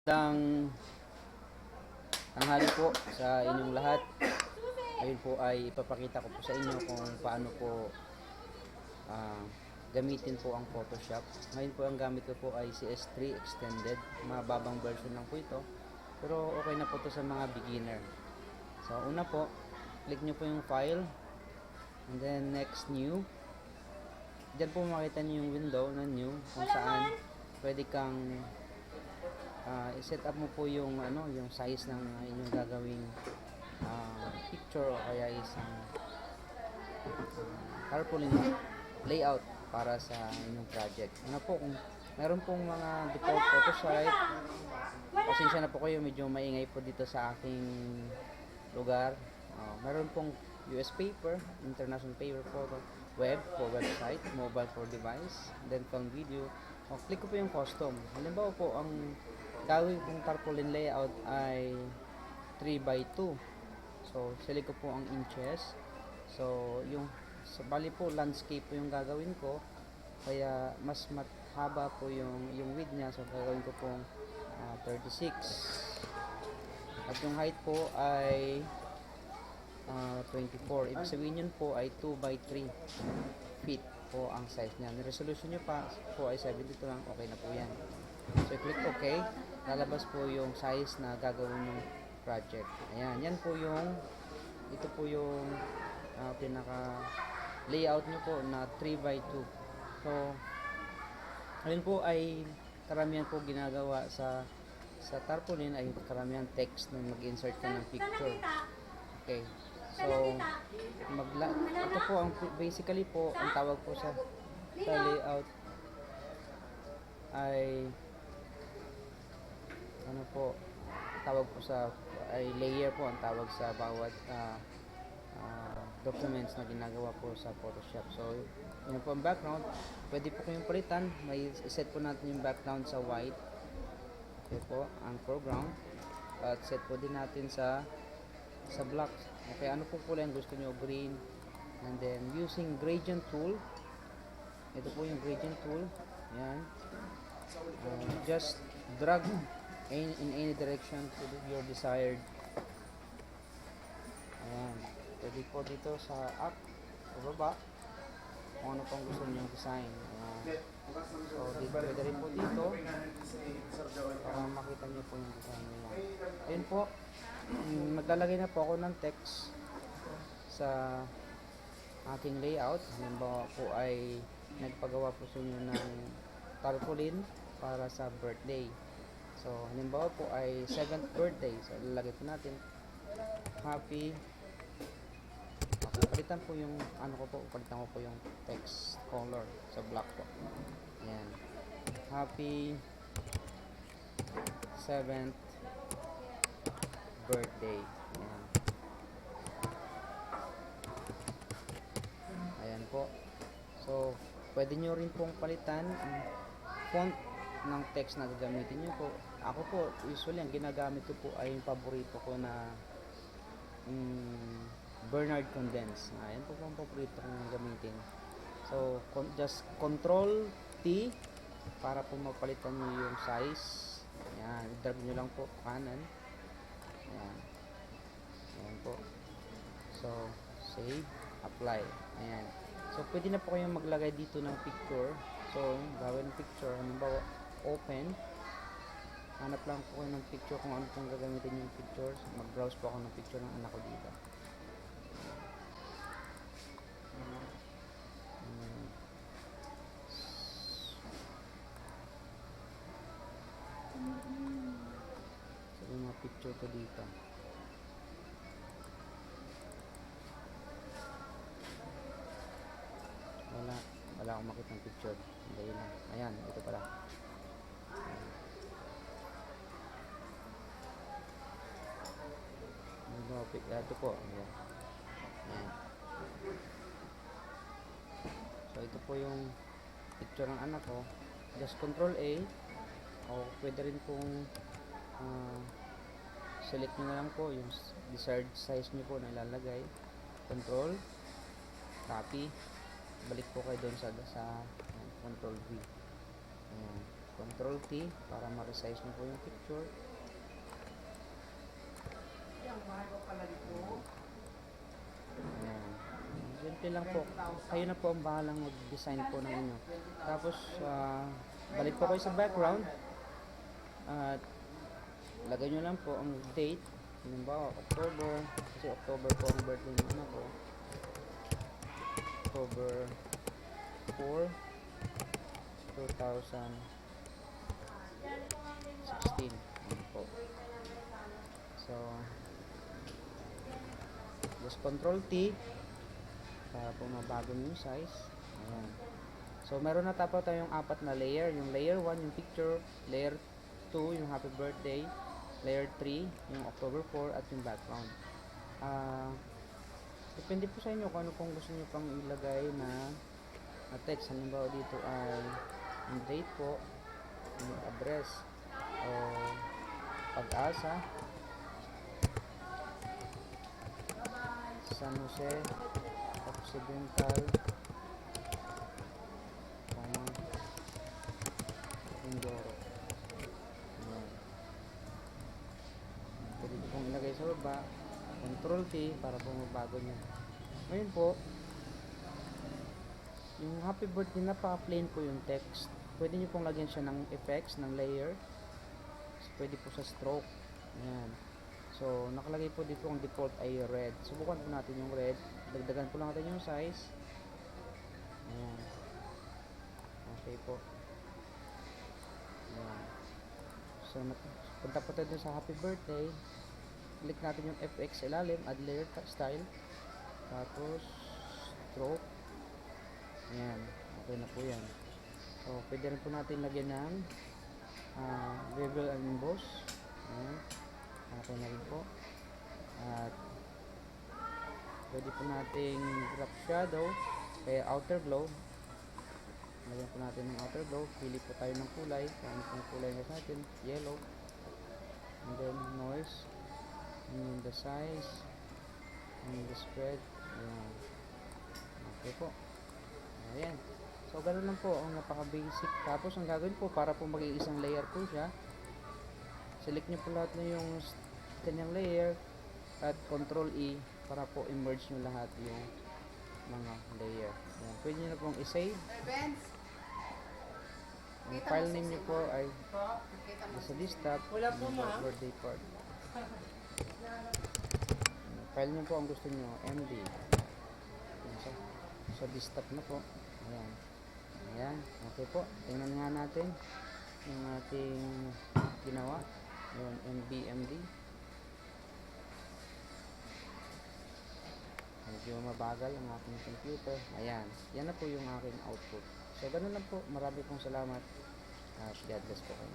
Magandang tanghali po sa inyong lahat. Ngayon po ay ipapakita ko po sa inyo kung paano po ah, gamitin po ang Photoshop. Ngayon po ang gamit ko po ay CS3 Extended. Mababang version lang po ito. Pero okay na po ito sa mga beginner. So una po, click nyo po yung file. And then next new. Diyan po makita nyo yung window na new kung saan pwede kang i-set up mo po yung yung size ng inyong gagawing picture o kaya isang tarpaulin layout para sa inyong project. Ano po, kung meron pong mga default photo site, pasensya na po kayo, medyo maingay po dito sa aking lugar. Meron pong US paper, international paper photo, web for website, mobile for device, then film video. Click ko po yung custom. Halimbawa po, ang gawin kong tarpaulin layout ay 3x2. So, select ko po ang inches. So, yung bali po landscape po yung gagawin ko. Kaya mas mahaba po yung width niya. So, gagawin ko pong 36. At yung height po ay 24. Ibig sabihin yun po ay 2x3 feet po ang size niya. Ang resolution nyo pa po ay 72 lang. Okay na po yan. So, click OK. Lalabas po yung size na gagawin ng project. Ayan. Yan po yung ito po yung pinaka layout nyo po na 3x2. So, ayun po ay karamihan po ginagawa sa tarpaulin ay karamihan text na mag-insert ka ng picture. Okay. So, ito po ang basically po ang tawag po sa layout ay ano po, tawag po sa ay layer po ang tawag sa bawat documents na ginagawa po sa Photoshop. So, yun po ang background. Pwede po kayong palitan. May set po natin yung background sa white. Okay po, ang foreground. At set po din natin sa black. Okay, ano po kulay ang gusto nyo? Green. And then, using gradient tool. Ito po yung gradient tool. Ayan. Just drag in any direction to your desired. Ayan. Pwede po dito sa up o baba kung ano pang gusto nyo design. Ayan. So, pwede rin po dito para makita nyo po yung design nyo. Ayun po. Maglalagay na po ako ng text sa aking layout. Halimbawa po ay nagpagawa po sa inyo ng tarpaulin para sa birthday. So, halimbawa po ay 7th birthday. So, lalagay po natin happy. Palitan po yung palitan ko po yung text color sa black po. Ayan. Happy 7th birthday. Ayan. Ayan po. So, pwede nyo rin pong palitan ang font ng text na gagamitin nyo po. Ako po, usually ang ginagamit ko po ay yung paborito ko na Bernard Condense. Ayan po ang paborito kong gamitin. So, just Control T para po mapalitan nyo yung size. Ayan, i-drag nyo lang po kanan. Ayan. Ayan po. So, save, apply. Ayan. So, pwede na po kayong maglagay dito ng picture. So, gawin ng picture. Halimbawa, open. Hanap lang po kayo ng picture kung ano pong gagamitin yung pictures. Mag-browse po ako ng picture ng anak ko dito. So, yung mga picture ko dito. Wala akong makita ng picture. Dahil lang. Ayan, ito pala. Ito po. Ayan. Ayan. So, ito po yung picture ng anak ko. Just Control A. O pwede rin pong select nyo na lang po yung desired size nyo po na ilalagay. Control. Copy. Balik po kayo doon sa Control V. Ayan. Control T para ma-resize nyo po yung picture. Ayan. Simple lang po. Kayo na po ang bahalang mag-design po ng inyo. Tapos, balik po kayo sa background. At lagay nyo lang po ang date. Halimbawa, October. Kasi October po ang birthday ng anak ko. October 4, 2016. Ayan po. So, just Control T para po mabago yung size. Ayan. So, meron na tapo tayong apat na layer. Yung layer 1, yung picture. Layer 2, yung happy birthday. Layer 3, yung October 4, at yung background. Depende po sa inyo kung ano pong gusto nyo pang ilagay na text. Halimbawa dito ay yung date po, yung address, o Pag-asa, San Jose Occidental, Mindoro. Ayan. Pwede ko pong ilagay sa baba. Control T para po mabago nyo. Ngayon po, yung happy birthday, napaka-plain po yung text. Pwede nyo pong lagyan siya ng effects, ng layer. Pwede po sa stroke. Ayan. So, nakalagay po dito ang default ay red. Subukan po natin yung red. Dagdagan po lang natin yung size. Ayan. Okay po. Ayan. So, punta po tayo sa happy birthday. Click natin yung FX ilalim, add layer style. Tapos, stroke. Ayan. Okay na po yan. So, pwede rin po natin lagyan ng bevel and emboss. Ayan. Okay na rin po. At pwede po nating drop shadow kaya outer glow. Lagyan po natin ng outer glow. Pili po tayo ng kulay. Kung ano pong kulay na sa atin. Yellow. And then noise. And the size. And the spread. Ayan. Okay po. Ayan. So, ganoon lang po. Ang napaka-basic. Tapos, ang gagawin po para po maging isang layer po siya. Select nyo po lahat na yung kanyang layer. At Control E para po i-merge nyo lahat yung mga layer. Ayan. Pwede nyo na pong i-save. Ang file name nyo po ay nasa desktop. Birthday part. File nyo po ang gusto nyo. MD. Sa desktop na po. Ayan. Ayan. Okay po. Tingnan nga natin yung ating ginawa. Ayan. MD. Medyo mabagal ang aking computer. Ayan. Yan na po yung aking output. So, ganun lang po. Marami pong salamat. At God bless po kayo.